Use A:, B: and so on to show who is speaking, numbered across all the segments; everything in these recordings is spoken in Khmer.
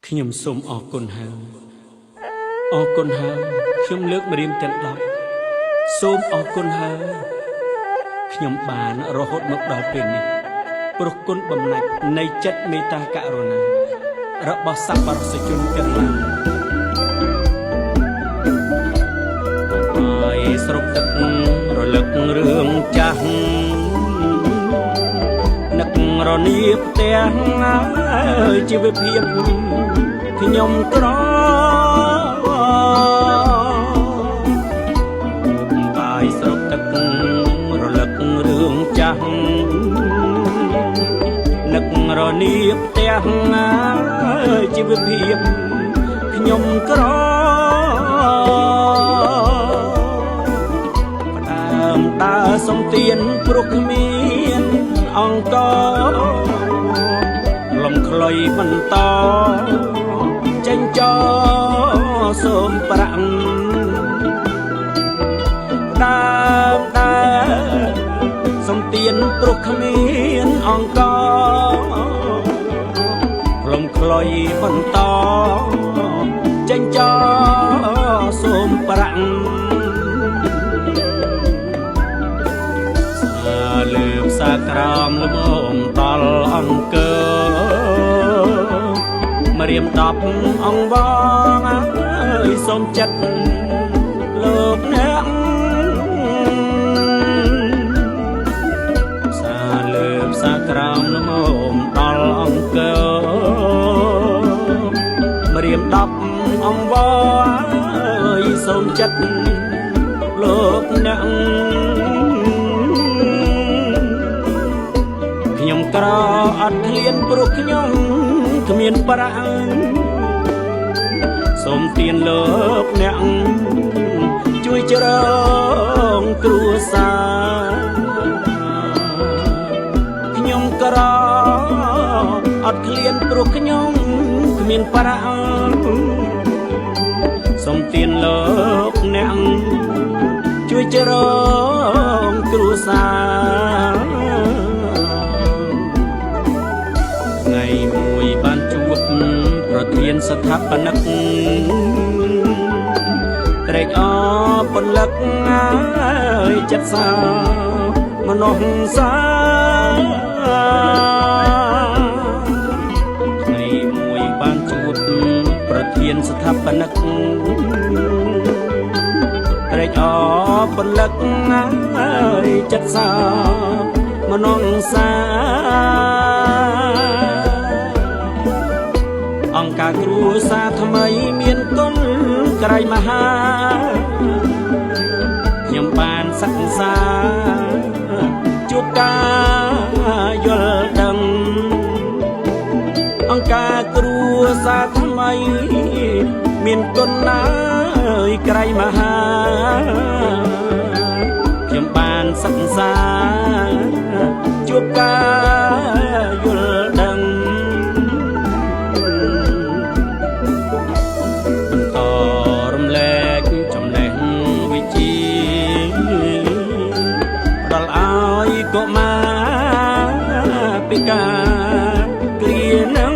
A: ខ្ញុំសូមអរគុណហើយអរគុណហើយខ្ញុំលើកម្រាមទាំង10សូមអរគុណហើយខ្ញុំបានរហូតមកដល់ពេលនេះព្រោះគុណបំណាច់នៃចិត្តមេត្តាករុណារបស់សប្បុរសជនទាំងឡាយហើយស្រុកទឹករលឹករឿងចាស់នឹករនាបផ្ទះជីវភាពខ្ញុំក្របាយស្រុកទឹករលឹករឿងចាស់នឹករនាបផ្ទះជីវភាពខ្ញុំក្រផ្ដើមដើរសំទៀនព្រោះគ្មានអង្គលំខ្លុយបន្តចេញចោសូមប្រាក់ដើមដើរសំទៀនព្រោះគ្មានអង្គលំខ្លុយបន្តចេញចោសូមប្រាក់លើផ្សារក្រមលំអមដល់អង្គម្រាម10អង្គបងអើយសូមចិត្តលោកអ្នកផ្សារលើផ្សារក្រមលំអមដល់អង្គម្រាម10អង្គបងអើយសូមចិត្តលោកអ្នកខ្ញុំក្រអត់ឃ្លានព្រោះខ្ញុំគ្មានប្រាក់សូមទានលោកអ្នកជួយជ្រងគ្រួសារខ្ញុំក្រអត់ឃ្លានព្រោះខ្ញុំគ្មានប្រាក់សូមទានលោកអ្នកជួយជ្រងគ្រួសារថ្ងៃមួយបានជួបប្រធានស្ថាបនិកត្រេកអរពន្លឹកចិត្តសាមនុស្សសាថ្ងៃមួយបានជួបប្រធានស្ថាបនិកត្រេកអរពន្លឹកចិត្តសាមនុស្សសាអង្គការគ្រួសារថ្មីមានគុណក្រៃមហាខ្ញុំបានសិក្សាជួបការយល់ដឹងអង្គការគ្រួសារថ្មីមានគុណណាស់ក្រៃមហាខ្ញុំបានសិក្សាជួបការយល់ដឹងកុមារពិការគ្រានឹង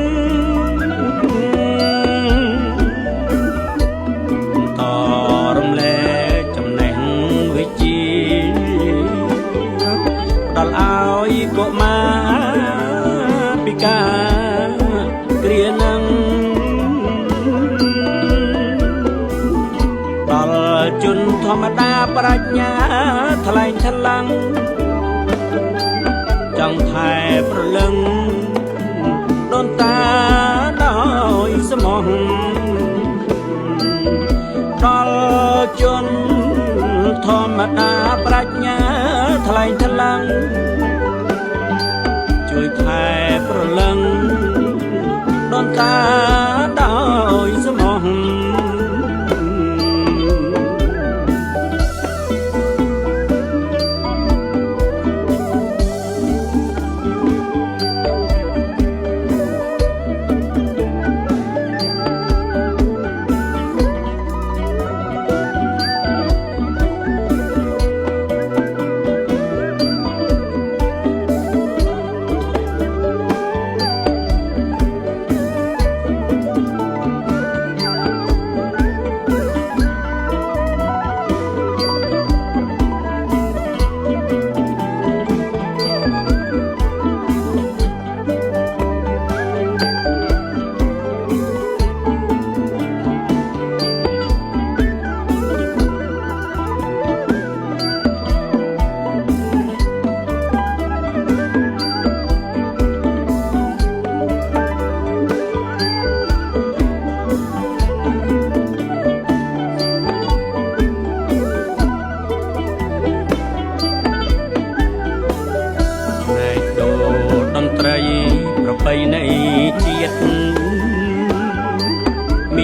A: តរំលែកចំណេះវិជ្ជាដល់ឲ្យកុមារពិការគ្រានឹងដល់ជនធម្មតាប្រាជ្ញាថ្លែងថ្លាំងចង់ថែប្រលឹងដូនតាដោយស្មោះដល់ជនធម្មតាប្រាជ្ញាថ្លែងថ្លាំងជួយថែប្រលឹងដូនតាដោយស្មោះ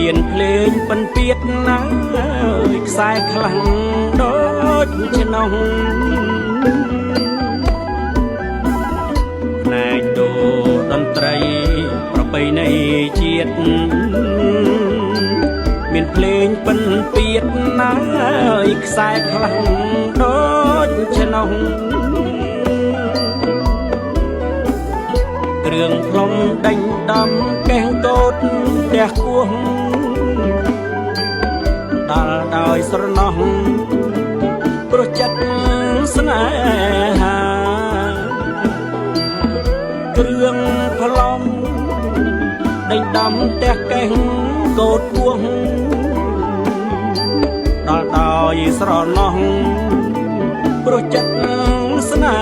A: មានភ្លេងពិនពៀតណាខ្សែខ្លាំងដូចឆ្នាំងផ្នែកដូតន្ត្រីប្រពៃណីជាតិមានភ្លេងពិនពៀតណាខ្សែខ្លាំងដូចឆ្នាំងគ្រឿងផ្លុំដេញដំកេះកោតផ្ទះគោះដល់ដោយស្រណោះព្រោះចិត្តស្នេហាគ្រឿងផ្លុំដេញដំផ្ទះកេះកោតគោះដល់ដោយស្រណោះព្រោះចិត្តស្នេ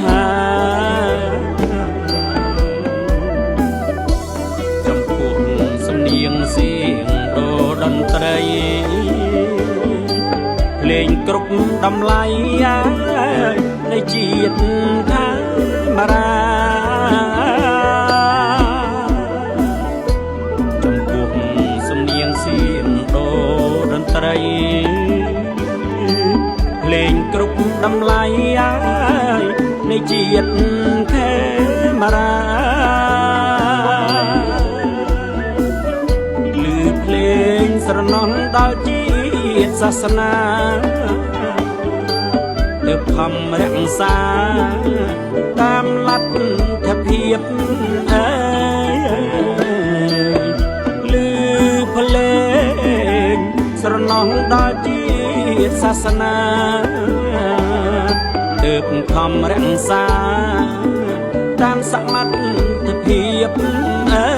A: ហាសៀងដូតន្ត្រីភ្លេងគ្រប់តម្លៃនៃជាតិថាមារាចំពោះសំនៀងសៀងដូតន្ត្រីភ្លេងគ្រប់តម្លៃនៃជាតិថាមារាស្រណោះដល់ជាតិសាសនាទើបខំរក្សាតាមលទ្ធភាពអើយលឺភ្លេងស្រណោះដល់ជាតិសាសនាទើបខំរក្សាតាមសមត្ថភាពអើ